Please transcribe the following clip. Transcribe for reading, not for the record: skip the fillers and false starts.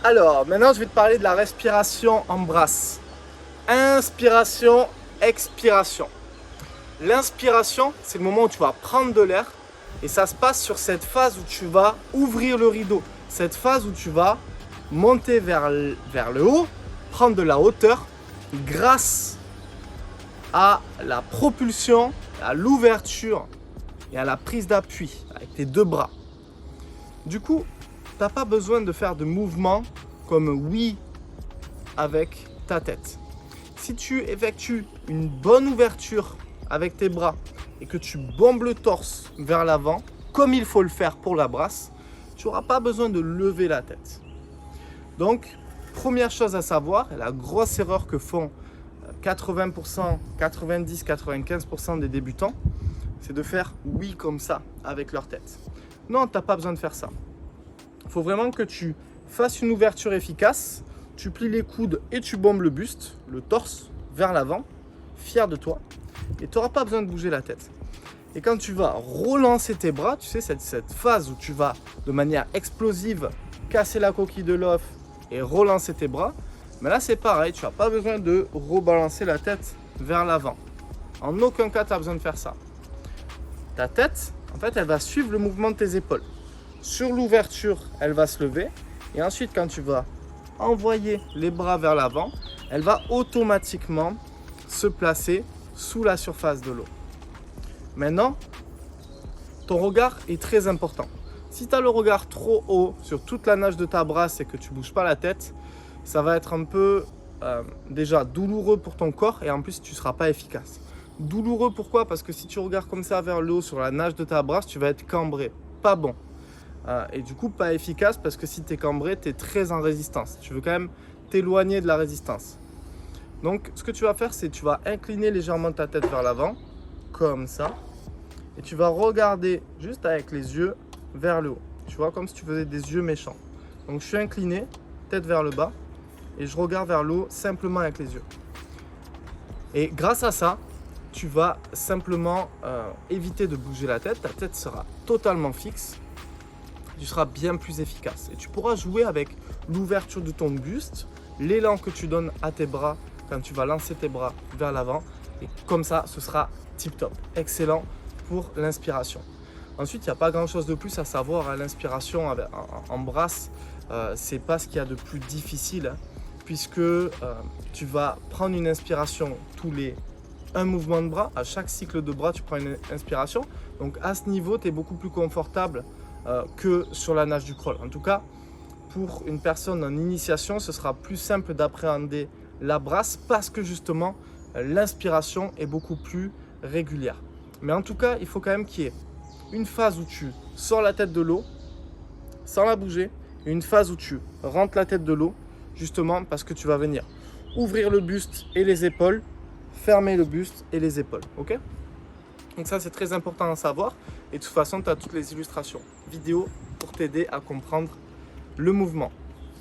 Alors, maintenant, je vais te parler de la respiration en brasse. Inspiration, expiration. L'inspiration, c'est le moment où tu vas prendre de l'air et ça se passe sur cette phase où tu vas ouvrir le rideau. Cette phase où tu vas monter vers le haut, prendre de la hauteur grâce à la propulsion, à l'ouverture et à la prise d'appui avec tes deux bras. Du coup, tu n'as pas besoin de faire de mouvements comme oui avec ta tête. Si tu effectues une bonne ouverture avec tes bras et que tu bombes le torse vers l'avant, comme il faut le faire pour la brasse, tu n'auras pas besoin de lever la tête. Donc, première chose à savoir, et la grosse erreur que font 80%, 90, 95% des débutants, c'est de faire oui comme ça avec leur tête. Non, tu n'as pas besoin de faire ça. Il faut vraiment que tu fasses une ouverture efficace, tu plies les coudes et tu bombes le buste, le torse vers l'avant, fier de toi, et tu n'auras pas besoin de bouger la tête. Et quand tu vas relancer tes bras, tu sais, cette phase où tu vas de manière explosive casser la coquille de l'œuf et relancer tes bras, mais là c'est pareil, tu n'as pas besoin de rebalancer la tête vers l'avant. En aucun cas tu as besoin de faire ça. Ta tête, en fait, elle va suivre le mouvement de tes épaules. Sur l'ouverture, elle va se lever. Et ensuite, quand tu vas envoyer les bras vers l'avant, elle va automatiquement se placer sous la surface de l'eau. Maintenant, ton regard est très important. Si tu as le regard trop haut sur toute la nage de ta brasse et que tu ne bouges pas la tête, ça va être un peu déjà douloureux pour ton corps et en plus tu ne seras pas efficace. Douloureux pourquoi? Parce que si tu regardes comme ça vers le haut sur la nage de ta brasse, tu vas être cambré. Pas bon. Et du coup, pas efficace parce que si tu es cambré, tu es très en résistance. Tu veux quand même t'éloigner de la résistance. Donc, ce que tu vas faire, c'est que tu vas incliner légèrement ta tête vers l'avant, comme ça. Et tu vas regarder juste avec les yeux vers le haut. Tu vois, comme si tu faisais des yeux méchants. Donc, je suis incliné, tête vers le bas. Et je regarde vers le haut simplement avec les yeux. Et grâce à ça, tu vas simplement éviter de bouger la tête. Ta tête sera totalement fixe. Tu seras bien plus efficace. Et tu pourras jouer avec l'ouverture de ton buste, l'élan que tu donnes à tes bras quand tu vas lancer tes bras vers l'avant. Et comme ça, ce sera tip top. Excellent pour l'inspiration. Ensuite, il n'y a pas grand chose de plus à savoir à l'inspiration en brasse. C'est pas ce qu'il y a de plus difficile, puisque tu vas prendre une inspiration tous les un mouvement de bras. À chaque cycle de bras, tu prends une inspiration. Donc à ce niveau, tu es beaucoup plus confortable que sur la nage du crawl. En tout cas, pour une personne en initiation, ce sera plus simple d'appréhender la brasse parce que justement, l'inspiration est beaucoup plus régulière. Mais en tout cas, il faut quand même qu'il y ait une phase où tu sors la tête de l'eau sans la bouger et une phase où tu rentres la tête de l'eau justement parce que tu vas venir ouvrir le buste et les épaules, fermer le buste et les épaules. Ok? Donc ça, c'est très important à savoir. Et de toute façon, tu as toutes les illustrations vidéo pour t'aider à comprendre le mouvement.